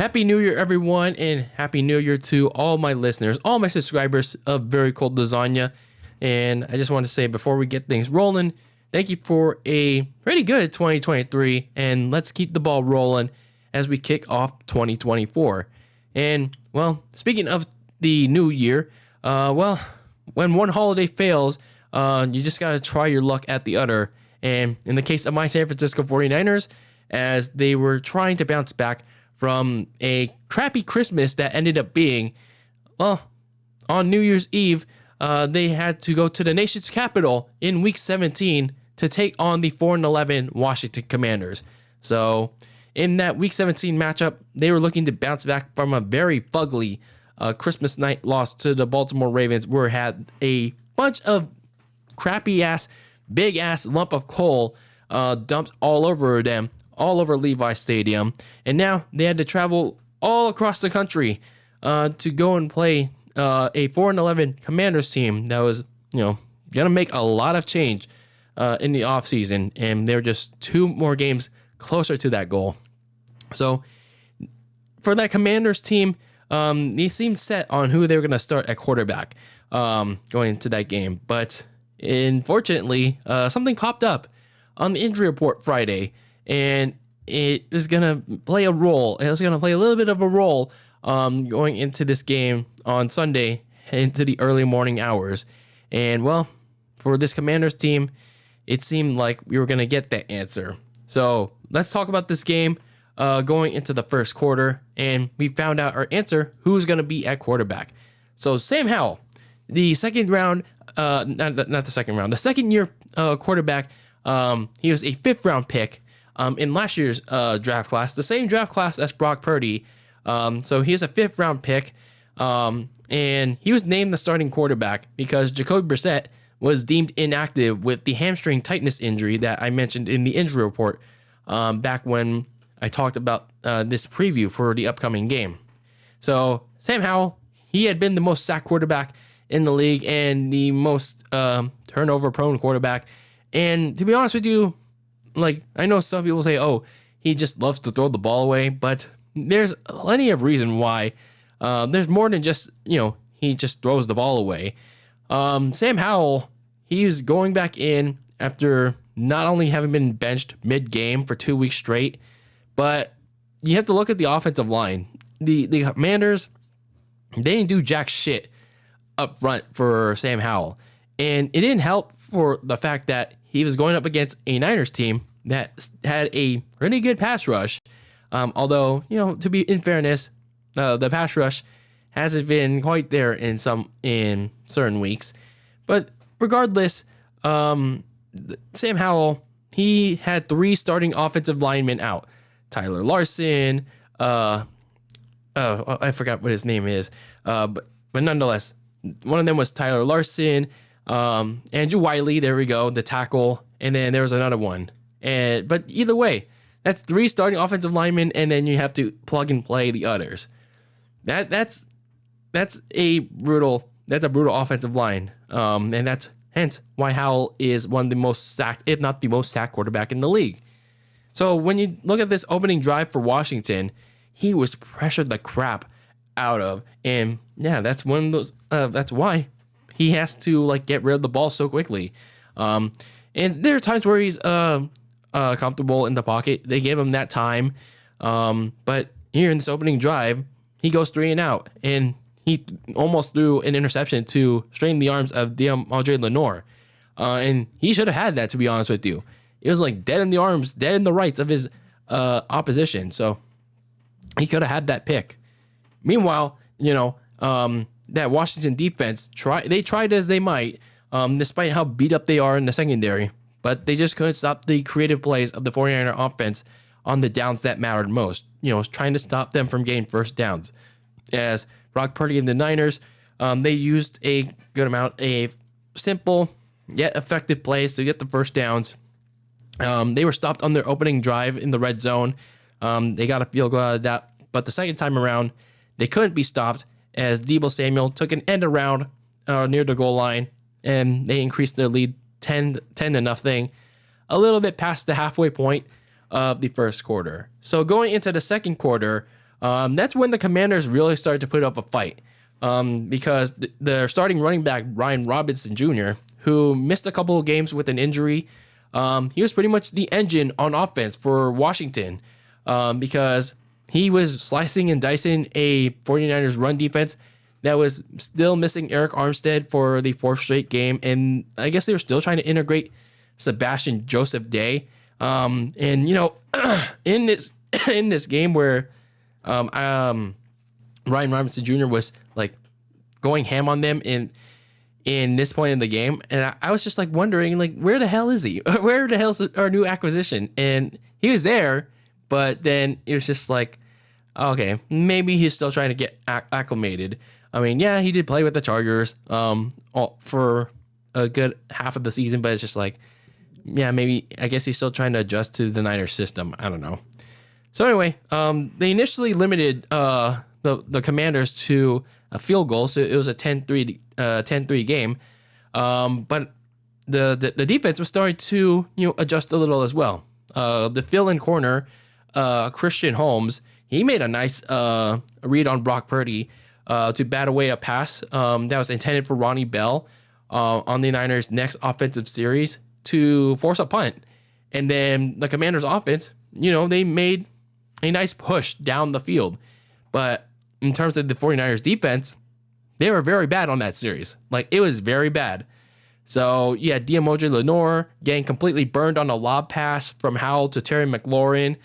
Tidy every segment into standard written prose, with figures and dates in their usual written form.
Happy New Year, everyone, and Happy New Year to all my listeners, all my subscribers of Very Cold Lasagna. And I just want to say before we get things rolling, thank you for a pretty good 2023, and let's keep the ball rolling as we kick off 2024. And, well, speaking of the new year, when one holiday fails, you just got to try your luck at the other. And in the case of my San Francisco 49ers, as they were trying to bounce back from a crappy Christmas that ended up being, well, on New Year's Eve, they had to go to the nation's capital in Week 17 to take on the 4-11 Washington Commanders. So in that Week 17 matchup, they were looking to bounce back from a very fugly Christmas night loss to the Baltimore Ravens, where it had a bunch of crappy-ass, big-ass lump of coal dumped all over them, all over Levi Stadium. And now they had to travel all across the country to go and play a 4-11 Commanders team that was, going to make a lot of change in the offseason. And they're just 2 more games closer to that goal. So for that Commanders team, they seemed set on who they were going to start at quarterback going into that game. But unfortunately, something popped up on the injury report Friday, and it was going to play a role. It was going to play a little bit of a role going into this game on Sunday into the early morning hours. And, well, for this Commanders team, it seemed like we were going to get that answer. So let's talk about this game going into the first quarter, and we found out our answer, who's going to be at quarterback. So Sam Howell, the second round, not the second round, the second year quarterback, he was a 5th round pick in last year's draft class, the same draft class as Brock Purdy. So he's a 5th round pick, and he was named the starting quarterback because Jacoby Brissett was deemed inactive with the hamstring tightness injury that I mentioned in the injury report back when I talked about this preview for the upcoming game. So Sam Howell, he had been the most sacked quarterback in the league and the most turnover-prone quarterback. And to be honest with you, like, I know some people say, oh, he just loves to throw the ball away, but there's plenty of reason why. There's more than just, he just throws the ball away. Sam Howell, he was going back in after not only having been benched mid-game for 2 weeks straight, but you have to look at the offensive line. The Commanders, they didn't do jack shit up front for Sam Howell. And it didn't help for the fact that he was going up against a Niners team that had a pretty good pass rush. Although, to be in fairness, the pass rush hasn't been quite there in certain weeks. But regardless, Sam Howell, he had 3 starting offensive linemen out. Tyler Larson, I forgot what his name is, but nonetheless, one of them was Tyler Larson, Andrew Wiley, there we go, the tackle, and then there was another one. But either way, that's 3 starting offensive linemen, and then you have to plug and play the others. That's a brutal offensive line, and that's hence why Howell is one of the most sacked, if not the most sacked quarterback in the league. So when you look at this opening drive for Washington, he was pressured the crap out of, and yeah, that's one of those. That's why he has to get rid of the ball so quickly. And there are times where he's comfortable in the pocket. They gave him that time, but here in this opening drive, he goes 3 and out, and he almost threw an interception to straighten the arms of DeAndre Lenore, and he should have had that, to be honest with you. It was dead in the arms, dead in the rights of his opposition. So he could have had that pick. Meanwhile, that Washington defense, they tried as they might, despite how beat up they are in the secondary, but they just couldn't stop the creative plays of the 49er offense on the downs that mattered most. Trying to stop them from getting first downs. As Brock Purdy and the Niners, they used a good amount of simple yet effective plays to get the first downs. They were stopped on their opening drive in the red zone. They got a field goal out of that. But the second time around, they couldn't be stopped as Deebo Samuel took an end around near the goal line, and they increased their lead 10-0, a little bit past the halfway point of the first quarter. So going into the second quarter, That's when the Commanders really started to put up a fight. Because their starting running back, Brian Robinson Jr., who missed a couple of games with an injury, he was pretty much the engine on offense for Washington, because he was slicing and dicing a 49ers run defense that was still missing Eric Armstead for the fourth straight game. And I guess they were still trying to integrate Sebastian Joseph Day. And, in this game where Ryan Robinson Jr. was like going ham on them in this point in the game. And I was just like wondering, like, where the hell is he? Where the hell's our new acquisition? And he was there, but then it was just like, okay, maybe he's still trying to get acclimated. I mean, yeah, he did play with the Chargers for a good half of the season, but it's just like, yeah, maybe, I guess he's still trying to adjust to the Niners system. I don't know. So anyway, they initially limited the Commanders to a field goal, so it was a 10-3 game. But the defense was starting to adjust a little as well. The fill-in corner, Christian Holmes, he made a nice read on Brock Purdy to bat away a pass that was intended for Ronnie Bell on the Niners' next offensive series to force a punt. And then the Commanders' offense, they made a nice push down the field. But in terms of the 49ers defense, they were very bad on that series. Like, it was very bad. So, yeah, Diamoje Lenore getting completely burned on a lob pass from Howell to Terry McLaurin.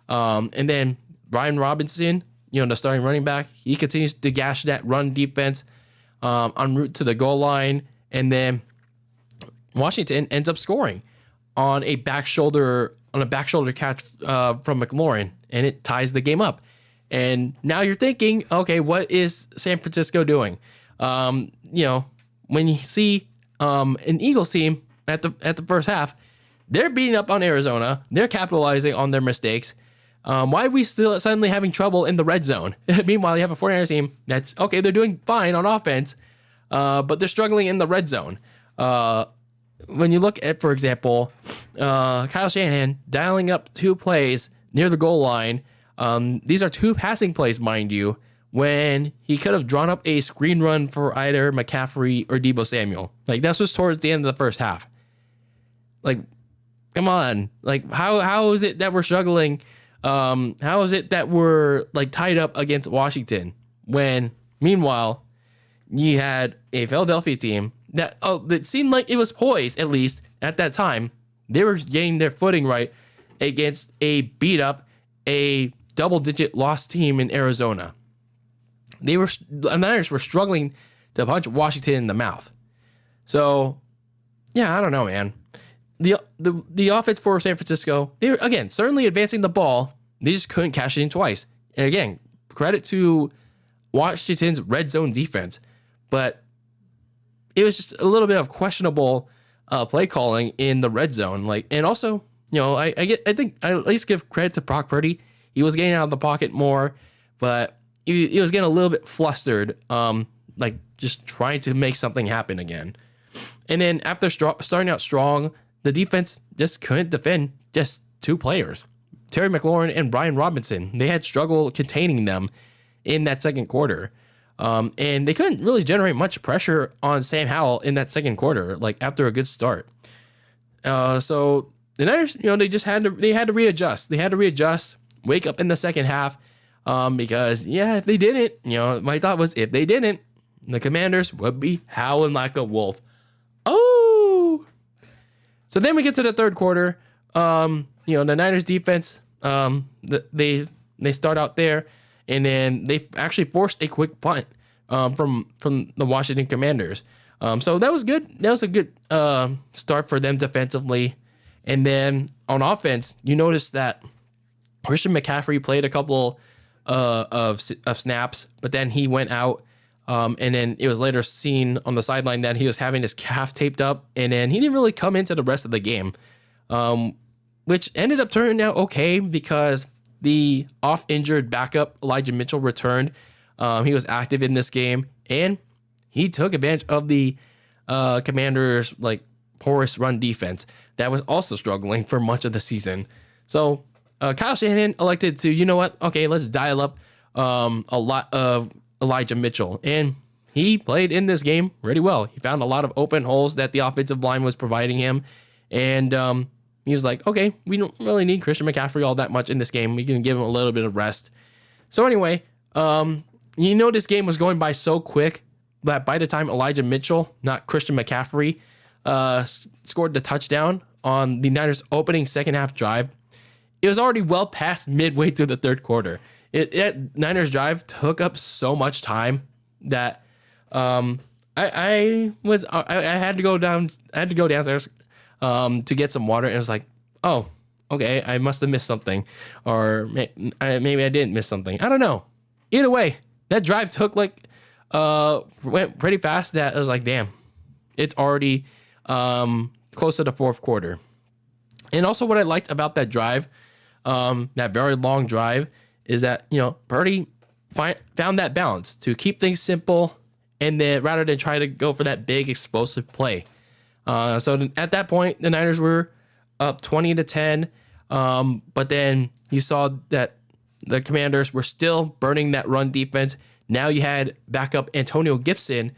And then Brian Robinson, the starting running back, he continues to gash that run defense en route to the goal line. And then Washington ends up scoring on a back shoulder catch from McLaurin, and it ties the game up. And now you're thinking, okay, what is San Francisco doing? When you see an Eagles team at the first half, they're beating up on Arizona. They're capitalizing on their mistakes. Why are we still suddenly having trouble in the red zone? Meanwhile, you have a 49ers team that's, okay, they're doing fine on offense, but they're struggling in the red zone. When you look at, for example, Kyle Shanahan dialing up 2 plays near the goal line, these are 2 passing plays, mind you, when he could have drawn up a screen run for either McCaffrey or Deebo Samuel. Like, this was towards the end of the first half. Like, come on. Like, how is it that we're struggling? How is it that we're like tied up against Washington when, meanwhile, you had a Philadelphia team that seemed like it was poised, at least at that time. They were getting their footing right against a beat up, a double-digit loss team in Arizona. The Niners were struggling to punch Washington in the mouth. So, yeah, I don't know, man. The offense for San Francisco, they were, again, certainly advancing the ball. They just couldn't cash it in twice. And again, credit to Washington's red zone defense. But it was just a little bit of questionable play calling in the red zone. Like, and also, I think I at least give credit to Brock Purdy. He was getting out of the pocket more, but he was getting a little bit flustered, like just trying to make something happen again. And then after starting out strong, the defense just couldn't defend just 2 players, Terry McLaurin and Brian Robinson. They had struggle containing them in that second quarter. And they couldn't really generate much pressure on Sam Howell in that second quarter, like after a good start. So the Niners, they had to readjust. They had to readjust, wake up in the second half, because if they didn't, my thought was if they didn't, the Commanders would be howling like a wolf. Oh! So then we get to the third quarter. The Niners defense, they start out there, and then they actually forced a quick punt from the Washington Commanders. So that was good. That was a good start for them defensively. And then on offense, you notice that Christian McCaffrey played a couple of snaps, but then he went out. And then it was later seen on the sideline that he was having his calf taped up, and then he didn't really come into the rest of the game, which ended up turning out okay because the off-injured backup Elijah Mitchell returned. He was active in this game, and he took advantage of the Commanders' porous run defense that was also struggling for much of the season. So Kyle Shanahan elected to, okay, let's dial up a lot of Elijah Mitchell, and he played in this game really well. He found a lot of open holes that the offensive line was providing him, and he was like, okay, we don't really need Christian McCaffrey all that much in this game. We can give him a little bit of rest. So anyway, this game was going by so quick that by the time Elijah Mitchell, not Christian McCaffrey, scored the touchdown on the Niners' opening second half drive, it was already well past midway through the third quarter. Niners drive took up so much time that I had to go downstairs to get some water, and it was like, oh, okay, I must have missed something, or maybe I didn't miss something. I don't know. Either way, that drive took went pretty fast. That I was like, damn, it's already close to the fourth quarter. And also, what I liked about that drive, that very long drive, is that Purdy found that balance to keep things simple, and then rather than try to go for that big explosive play. So at that point, the Niners were up 20-10, but then you saw that the Commanders were still burning that run defense. Now you had backup Antonio Gibson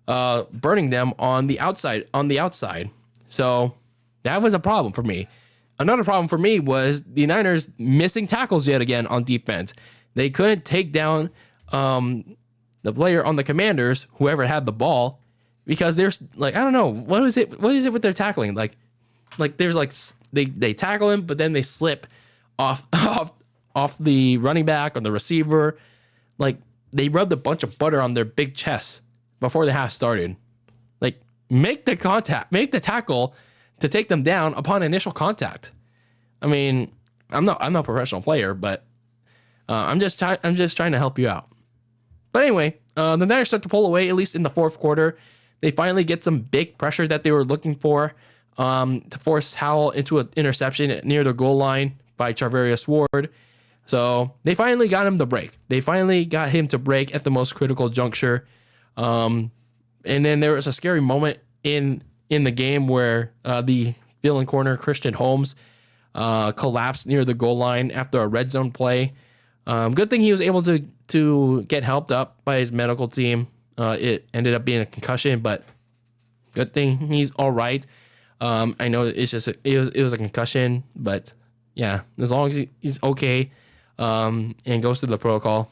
burning them on the outside. So that was a problem for me. Another problem for me was the Niners missing tackles yet again on defense. They couldn't take down the player on the Commanders, whoever had the ball, because there's I don't know, what is it with their tackling? There's they tackle him, but then they slip off the running back or the receiver. They rubbed a bunch of butter on their big chests before the half started. Make the tackle to take them down upon initial contact. I mean, I'm not a professional player, but I'm just trying to help you out. But anyway, the Niners start to pull away, at least in the fourth quarter. They finally get some big pressure that they were looking for to force Howell into an interception near the goal line by Charvarius Ward. So they finally got him to break. They finally got him to break at the most critical juncture. And then there was a scary moment in the game where the fill-in corner, Christian Holmes, collapsed near the goal line after a red zone play. Good thing he was able to get helped up by his medical team. It ended up being a concussion, but good thing he's all right. I know it's just it was a concussion, but yeah, as long as he's okay and goes through the protocol,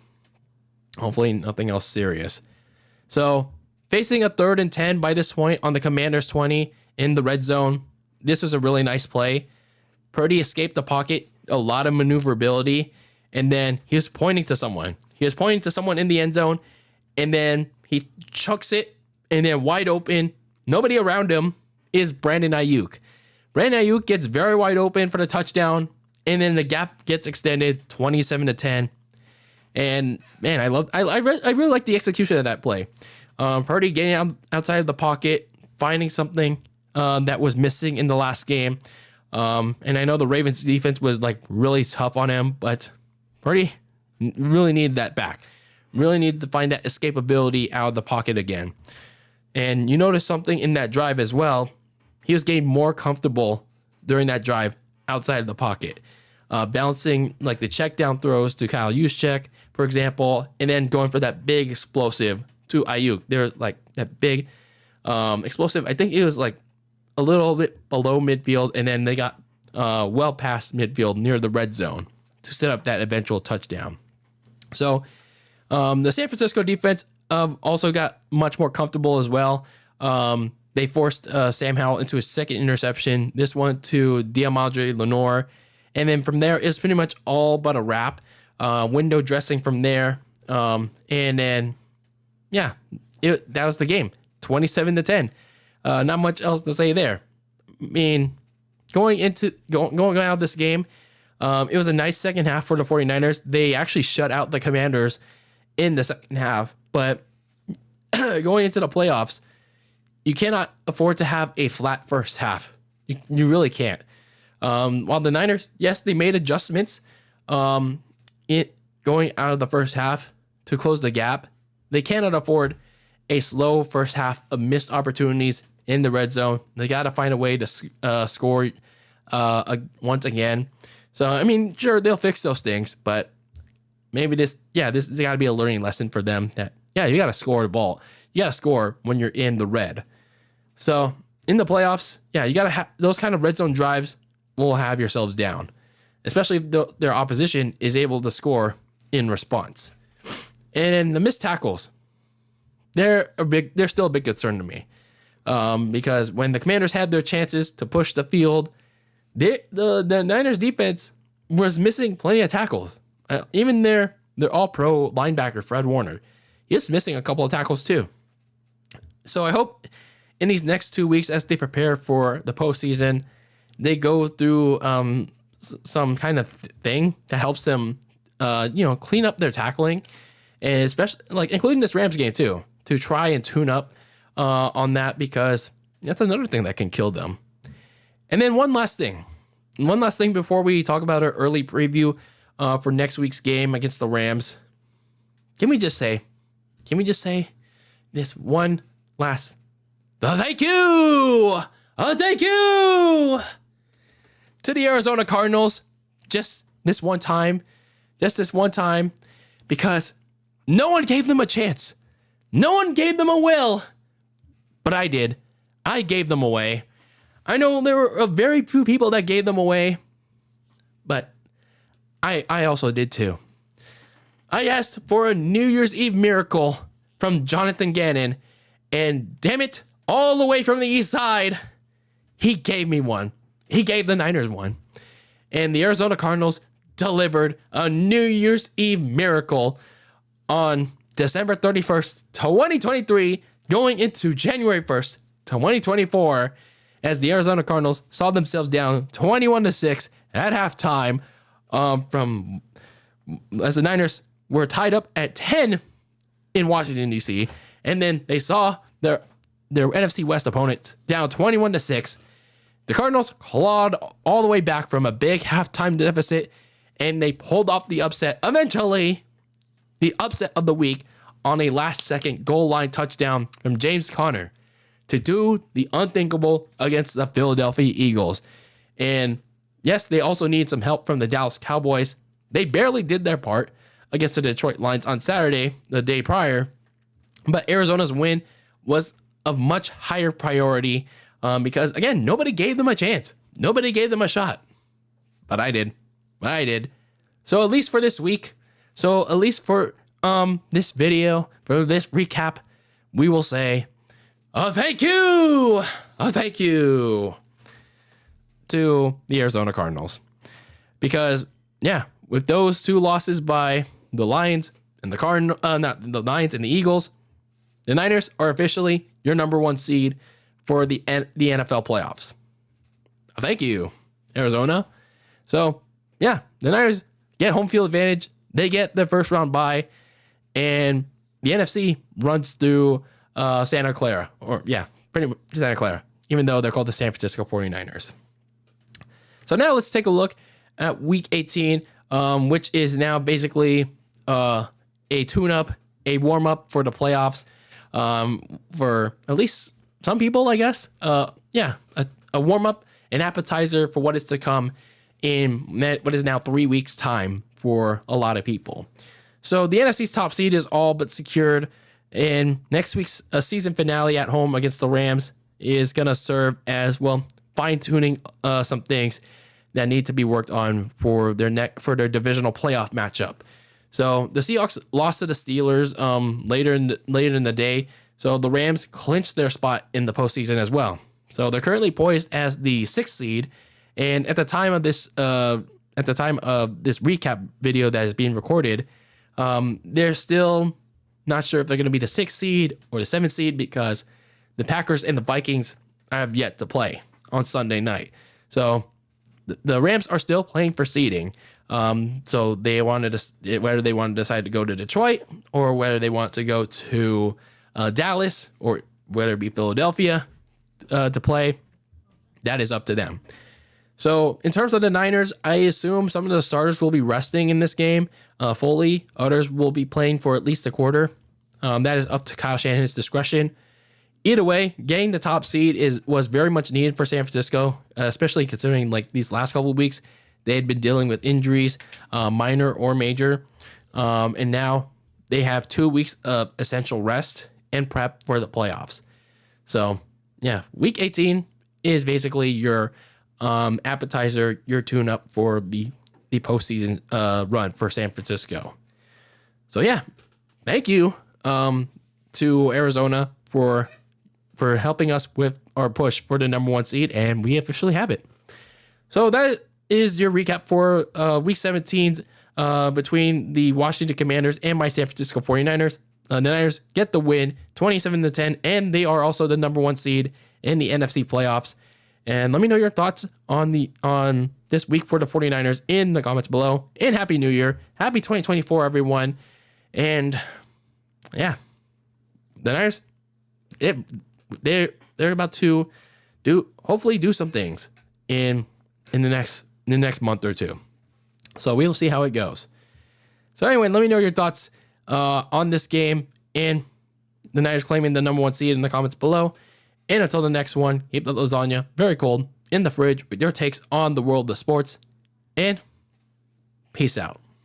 hopefully nothing else serious. So facing a 3rd and 10 by this point on the Commanders 20 in the red zone, this was a really nice play. Purdy escaped the pocket, a lot of maneuverability, and then he was pointing to someone. He was pointing to someone in the end zone, and then he chucks it, and then wide open, nobody around him, is Brandon Ayuk. Brandon Ayuk gets very wide open for the touchdown, and then the gap gets extended 27-10. And man, I really like the execution of that play. Purdy getting outside of the pocket, finding something that was missing in the last game. And I know the Ravens defense was really tough on him, but Purdy really needed that back. Really needed to find that escapability out of the pocket again. And you notice something in that drive as well. He was getting more comfortable during that drive outside of the pocket. Bouncing the check down throws to Kyle Juszczyk, for example, and then going for that big explosive to Ayuk. They're that big explosive. I think it was a little bit below midfield, and then they got well past midfield near the red zone to set up that eventual touchdown. So the San Francisco defense also got much more comfortable as well. They forced Sam Howell into his second interception. This one to Diamadre Lenore. And then from there, it's pretty much all but a wrap. Window dressing from there. And then, yeah, that was the game. 27-10. Not much else to say there. I mean, going out of this game, it was a nice second half for the 49ers. They actually shut out the Commanders in the second half. But going into the playoffs, you cannot afford to have a flat first half. You really can't. While the Niners, yes, they made adjustments going out of the first half to close the gap, they cannot afford a slow first half of missed opportunities in the red zone. They got to find a way to score once again. So, I mean, sure, they'll fix those things, but maybe this has got to be a learning lesson for them that, you got to score the ball. You got to score when you're in the red. So in the playoffs, you got to have those kind of red zone drives will have yourselves down, especially if their opposition is able to score in response. And the missed tackles, they're still a big concern to me. Because when the Commanders had their chances to push the field, the Niners defense was missing plenty of tackles. Even their all-pro linebacker, Fred Warner, he's missing a couple of tackles too. So I hope in these next 2 weeks, as they prepare for the postseason, they go through some kind of thing that helps them, clean up their tackling, and especially including this Rams game too, to try and tune up on that, because that's another thing that can kill them. And then one last thing before we talk about our early preview for next week's game against the Rams. Can we just say this one last thank you to the Arizona Cardinals just this one time, because no one gave them a chance. No one gave them a will. But I did. I gave them away. I know there were very few people that gave them away, but I also did too. I asked for a New Year's Eve miracle from Jonathan Gannon, and damn it, all the way from the east side, he gave me one. He gave the Niners one. And the Arizona Cardinals delivered a New Year's Eve miracle on December 31st, 2023, going into January 1st, 2024, as the Arizona Cardinals saw themselves down 21-6 at halftime, as the Niners were tied up at 10 in Washington, D.C., and then they saw their NFC West opponent down 21-6. The Cardinals clawed all the way back from a big halftime deficit, and they pulled off the upset. Eventually, the upset of the week on a last-second goal line touchdown from James Conner to do the unthinkable against the Philadelphia Eagles. And yes, they also need some help from the Dallas Cowboys. They barely did their part against the Detroit Lions on Saturday, the day prior. But Arizona's win was of much higher priority because, again, nobody gave them a chance. Nobody gave them a shot. But I did. So at least for this week, at least for this video, for this recap, we will say, thank you to the Arizona Cardinals. Because, with those two losses by the Lions and the Lions and the Eagles, the Niners are officially your number one seed for the NFL playoffs. Thank you, Arizona. So, the Niners get home field advantage. They get the first round bye, and the NFC runs through Santa Clara, pretty much Santa Clara, even though they're called the San Francisco 49ers. So now let's take a look at Week 18, which is now basically a tune-up, a warm-up for the playoffs for at least some people, I guess. A warm-up, an appetizer for what is to come in what is now 3 weeks' time for a lot of people. So the NFC's top seed is all but secured, and next week's season finale at home against the Rams is going to serve as, fine-tuning some things that need to be worked on for their divisional playoff matchup. So the Seahawks lost to the Steelers later in the day, so the Rams clinched their spot in the postseason as well. So they're currently poised as the 6th seed, and at the time of this recap video that is being recorded, they're still not sure if they're going to be the 6th seed or the 7th seed, because the Packers and the Vikings have yet to play on Sunday night. So the Rams are still playing for seeding. So they wanted to, whether they want to decide to go to Detroit or whether they want to go to Dallas or whether it be Philadelphia to play, that is up to them. So in terms of the Niners, I assume some of the starters will be resting in this game fully. Others will be playing for at least a quarter. That is up to Kyle Shanahan's discretion. Either way, getting the top seed was very much needed for San Francisco, especially considering these last couple of weeks they had been dealing with injuries, minor or major. And now they have 2 weeks of essential rest and prep for the playoffs. So, yeah, week 18 is basically your appetizer, your tune-up for the postseason run for San Francisco. So, yeah, thank you to Arizona for helping us with our push for the number 1 seed, and we officially have it. So that is your recap for week 17 between the Washington Commanders and my San Francisco 49ers. The Niners get the win 27-10, and they are also the number 1 seed in the NFC playoffs. And let me know your thoughts on this week for the 49ers in the comments below. And Happy New Year. Happy 2024, everyone. And yeah, the Niners, they're about to hopefully do some things in the next month or two. So we'll see how it goes. So anyway, let me know your thoughts on this game and the Niners claiming the number 1 seed in the comments below. And until the next one, keep the lasagna very cold in the fridge with your takes on the world of sports. And peace out.